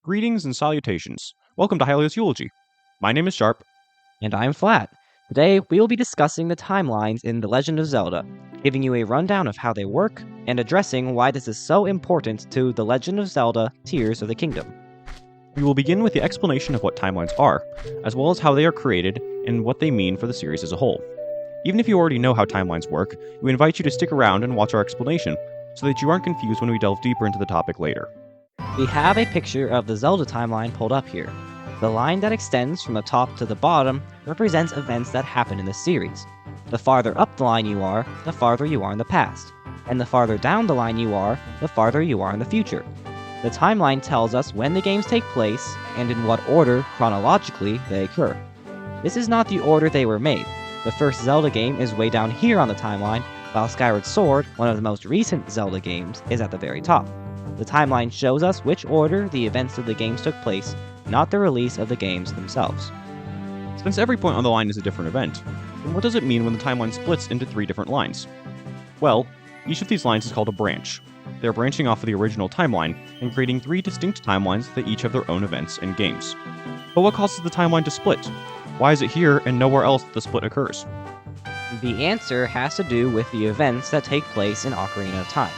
Greetings and salutations. Welcome to Hylia's Eulogy. My name is Sharp. And I'm Flat. Today, we will be discussing the timelines in The Legend of Zelda, giving you a rundown of how they work, and addressing why this is so important to The Legend of Zelda Tears of the Kingdom. We will begin with the explanation of what timelines are, as well as how they are created and what they mean for the series as a whole. Even if you already know how timelines work, we invite you to stick around and watch our explanation, so that you aren't confused when we delve deeper into the topic later. We have a picture of the Zelda timeline pulled up here. The line that extends from the top to the bottom represents events that happen in the series. The farther up the line you are, the farther you are in the past. And the farther down the line you are, the farther you are in the future. The timeline tells us when the games take place, and in what order, chronologically, they occur. This is not the order they were made. The first Zelda game is way down here on the timeline, while Skyward Sword, one of the most recent Zelda games, is at the very top. The timeline shows us which order the events of the games took place, not the release of the games themselves. Since every point on the line is a different event, then what does it mean when the timeline splits into 3 different lines? Well, each of these lines is called a branch. They're branching off of the original timeline and creating 3 distinct timelines that each have their own events and games. But what causes the timeline to split? Why is it here and nowhere else that the split occurs? The answer has to do with the events that take place in Ocarina of Time.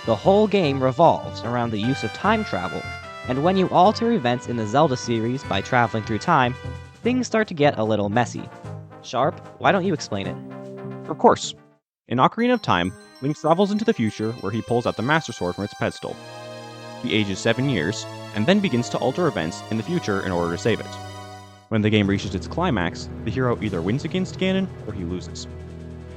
The whole game revolves around the use of time travel, and when you alter events in the Zelda series by traveling through time, things start to get a little messy. Sharp, why don't you explain it? Of course. In Ocarina of Time, Link travels into the future where he pulls out the Master Sword from its pedestal. He ages 7 years, and then begins to alter events in the future in order to save it. When the game reaches its climax, the hero either wins against Ganon or he loses.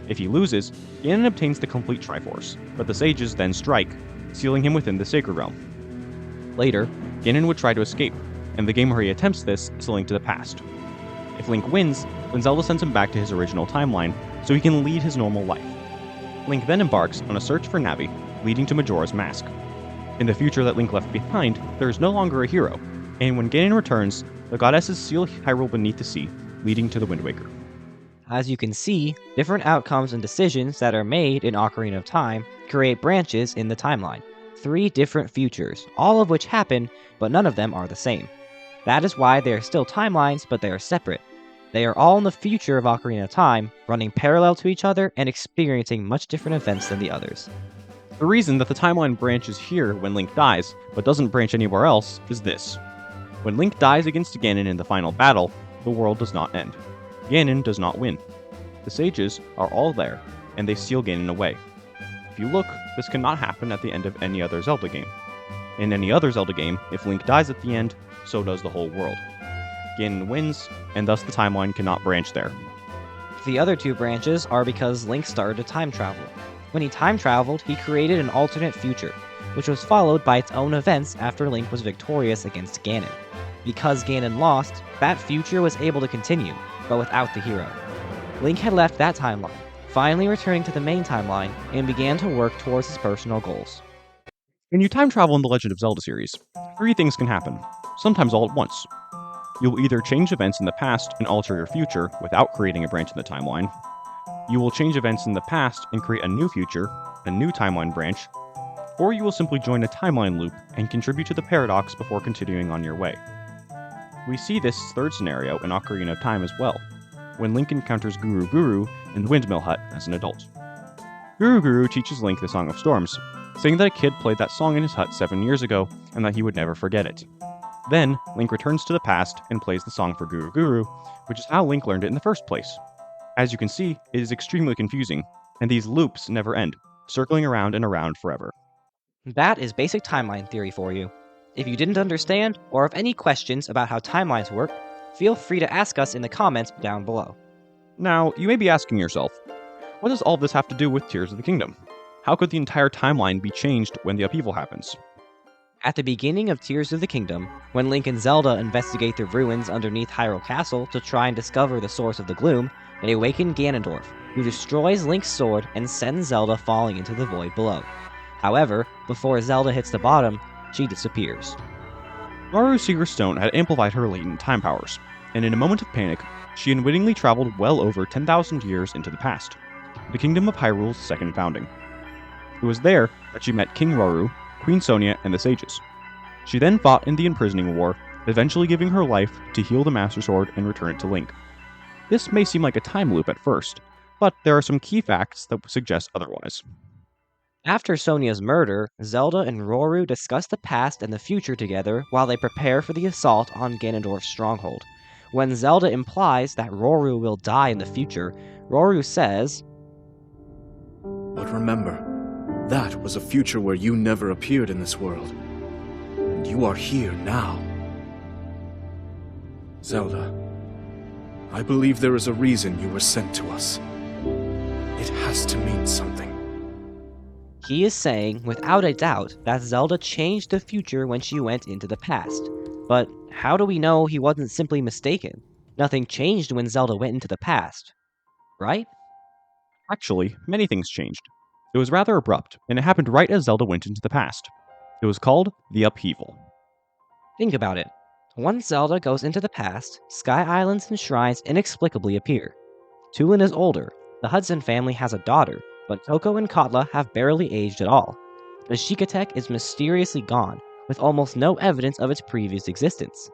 If he loses, Ganon obtains the complete Triforce, but the sages then strike, sealing him within the Sacred Realm. Later, Ganon would try to escape, and the game where he attempts this is A Link to the Past. If Link wins, then Zelda sends him back to his original timeline, so he can lead his normal life. Link then embarks on a search for Navi, leading to Majora's Mask. In the future that Link left behind, there is no longer a hero, and when Ganon returns, the goddesses seal Hyrule beneath the sea, leading to the Wind Waker. As you can see, different outcomes and decisions that are made in Ocarina of Time create branches in the timeline. 3 different futures, all of which happen, but none of them are the same. That is why they are still timelines, but they are separate. They are all in the future of Ocarina of Time, running parallel to each other and experiencing much different events than the others. The reason that the timeline branches here when Link dies, but doesn't branch anywhere else, is this. When Link dies against Ganon in the final battle, the world does not end. Ganon does not win. The sages are all there, and they seal Ganon away. If you look, this cannot happen at the end of any other Zelda game. In any other Zelda game, if Link dies at the end, so does the whole world. Ganon wins, and thus the timeline cannot branch there. The other 2 branches are because Link started to time travel. When he time traveled, he created an alternate future, which was followed by its own events after Link was victorious against Ganon. Because Ganon lost, that future was able to continue, but without the hero. Link had left that timeline, finally returning to the main timeline, and began to work towards his personal goals. When you time travel in the Legend of Zelda series, 3 things can happen, sometimes all at once. You will either change events in the past and alter your future without creating a branch in the timeline. You will change events in the past and create a new future, a new timeline branch, or you will simply join a timeline loop and contribute to the paradox before continuing on your way. We see this 3rd scenario in Ocarina of Time as well, when Link encounters Guru Guru in the Windmill Hut as an adult. Guru Guru teaches Link the Song of Storms, saying that a kid played that song in his hut 7 years ago and that he would never forget it. Then, Link returns to the past and plays the song for Guru Guru, which is how Link learned it in the first place. As you can see, it is extremely confusing, and these loops never end, circling around and around forever. That is basic timeline theory for you. If you didn't understand, or have any questions about how timelines work, feel free to ask us in the comments down below. Now, you may be asking yourself, what does all this have to do with Tears of the Kingdom? How could the entire timeline be changed when the upheaval happens? At the beginning of Tears of the Kingdom, when Link and Zelda investigate the ruins underneath Hyrule Castle to try and discover the source of the gloom, they awaken Ganondorf, who destroys Link's sword and sends Zelda falling into the void below. However, before Zelda hits the bottom, she disappears. Maru's Secret Stone had amplified her latent time powers, and in a moment of panic, she unwittingly traveled well over 10,000 years into the past, the Kingdom of Hyrule's second founding. It was there that she met King Roru, Queen Sonia, and the sages. She then fought in the Imprisoning War, eventually giving her life to heal the Master Sword and return it to Link. This may seem like a time loop at first, but there are some key facts that suggest otherwise. After Sonia's murder, Zelda and Roru discuss the past and the future together while they prepare for the assault on Ganondorf's stronghold. When Zelda implies that Roru will die in the future, Roru says, "But remember, that was a future where you never appeared in this world. And you are here now. Zelda, I believe there is a reason you were sent to us. It has to mean something." He is saying, without a doubt, that Zelda changed the future when she went into the past. But how do we know he wasn't simply mistaken? Nothing changed when Zelda went into the past, right? Actually, many things changed. It was rather abrupt, and it happened right as Zelda went into the past. It was called the Upheaval. Think about it. Once Zelda goes into the past, sky islands and shrines inexplicably appear. Tulin is older, the Hudson family has a daughter, but Coco and Katla have barely aged at all. The Shikatek is mysteriously gone, with almost no evidence of its previous existence.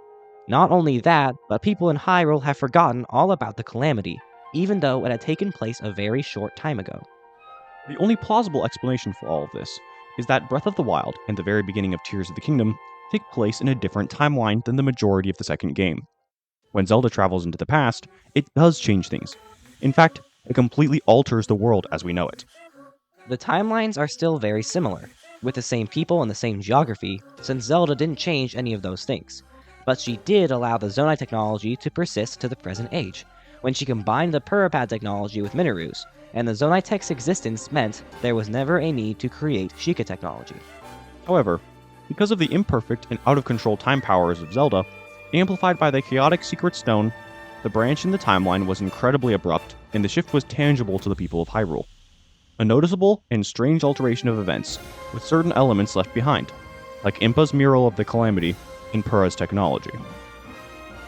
Not only that, but people in Hyrule have forgotten all about the calamity, even though it had taken place a very short time ago. The only plausible explanation for all of this is that Breath of the Wild and the very beginning of Tears of the Kingdom take place in a different timeline than the majority of the second game. When Zelda travels into the past, it does change things. In fact, it completely alters the world as we know it. The timelines are still very similar, with the same people and the same geography, since Zelda didn't change any of those things. But she did allow the Zonai technology to persist to the present age, when she combined the Purapad technology with Mineru's, and the Zonai tech's existence meant there was never a need to create Sheikah technology. However, because of the imperfect and out-of-control time powers of Zelda, amplified by the chaotic Secret Stone, the branch in the timeline was incredibly abrupt, and the shift was tangible to the people of Hyrule. A noticeable and strange alteration of events, with certain elements left behind, like Impa's mural of the Calamity and Purah's technology.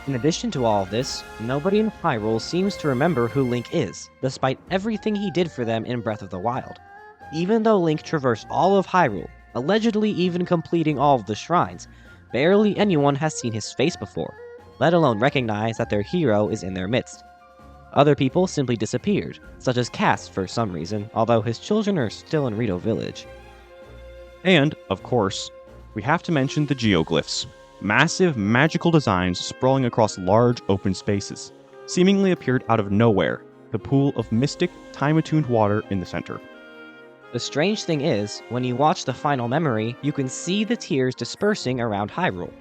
In addition to all of this, nobody in Hyrule seems to remember who Link is, despite everything he did for them in Breath of the Wild. Even though Link traversed all of Hyrule, allegedly even completing all of the shrines, barely anyone has seen his face before, let alone recognize that their hero is in their midst. Other people simply disappeared, such as Cass for some reason, although his children are still in Rito Village. And, of course, we have to mention the geoglyphs. Massive, magical designs sprawling across large, open spaces, seemingly appeared out of nowhere, the pool of mystic, time-attuned water in the center. The strange thing is, when you watch the final memory, you can see the tears dispersing around Hyrule.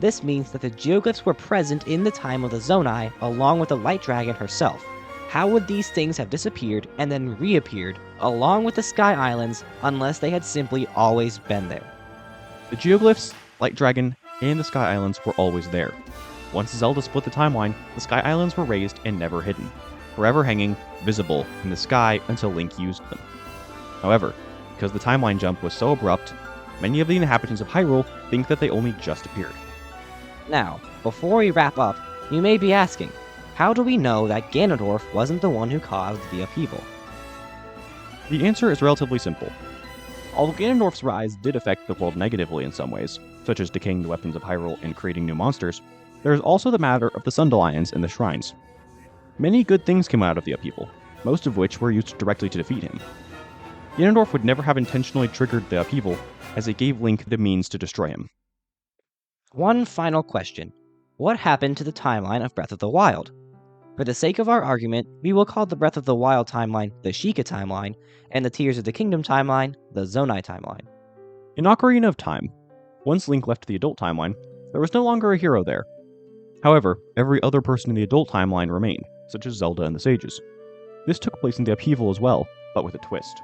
This means that the geoglyphs were present in the time of the Zonai, along with the Light Dragon herself. How would these things have disappeared and then reappeared, along with the Sky Islands, unless they had simply always been there? The geoglyphs, Light Dragon, and the Sky Islands were always there. Once Zelda split the timeline, the Sky Islands were raised and never hidden, forever hanging, visible, in the sky until Link used them. However, because the timeline jump was so abrupt, many of the inhabitants of Hyrule think that they only just appeared. Now, before we wrap up, you may be asking, how do we know that Ganondorf wasn't the one who caused the upheaval? The answer is relatively simple. Although Ganondorf's rise did affect the world negatively in some ways, such as decaying the weapons of Hyrule and creating new monsters, there is also the matter of the Sundelions and the shrines. Many good things came out of the upheaval, most of which were used directly to defeat him. Ganondorf would never have intentionally triggered the upheaval, as it gave Link the means to destroy him. One final question. What happened to the timeline of Breath of the Wild? For the sake of our argument, we will call the Breath of the Wild timeline the Sheikah timeline, and the Tears of the Kingdom timeline the Zonai timeline. In Ocarina of Time, once Link left the adult timeline, there was no longer a hero there. However, every other person in the adult timeline remained, such as Zelda and the sages. This took place in the upheaval as well, but with a twist.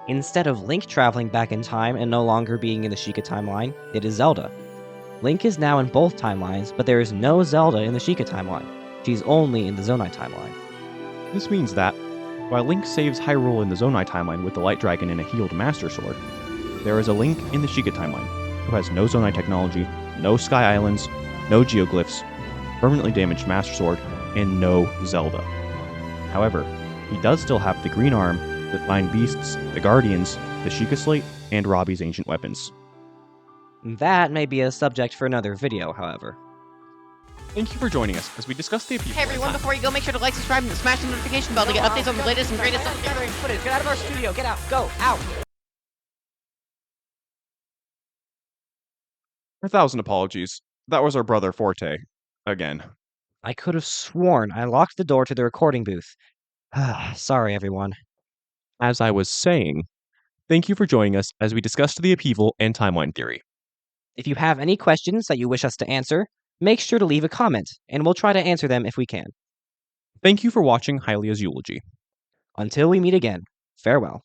Instead of Link traveling back in time and no longer being in the Sheikah timeline, it is Zelda. Link is now in both timelines, but there is no Zelda in the Sheikah timeline. She's only in the Zonai timeline. This means that, while Link saves Hyrule in the Zonai timeline with the Light Dragon and a healed Master Sword, there is a Link in the Sheikah timeline, who has no Zonai technology, no Sky Islands, no geoglyphs, permanently damaged Master Sword, and no Zelda. However, he does still have the Green Arm, the Divine Beasts, the Guardians, the Sheikah Slate, and Robbie's ancient weapons. That may be a subject for another video, however. Thank you for joining us as we discuss the Upheaval. Hey everyone, before you go, make sure to like, subscribe, and smash the notification bell to get updates on the latest and greatest. Footage. Get out of our studio. Get out. Go. Out. 1,000 apologies. That was our brother Forte. Again. I could have sworn I locked the door to the recording booth. Sorry, everyone. As I was saying, thank you for joining us as we discussed the Upheaval and timeline theory. If you have any questions that you wish us to answer, make sure to leave a comment, and we'll try to answer them if we can. Thank you for watching Hylia's Eulogy. Until we meet again, farewell.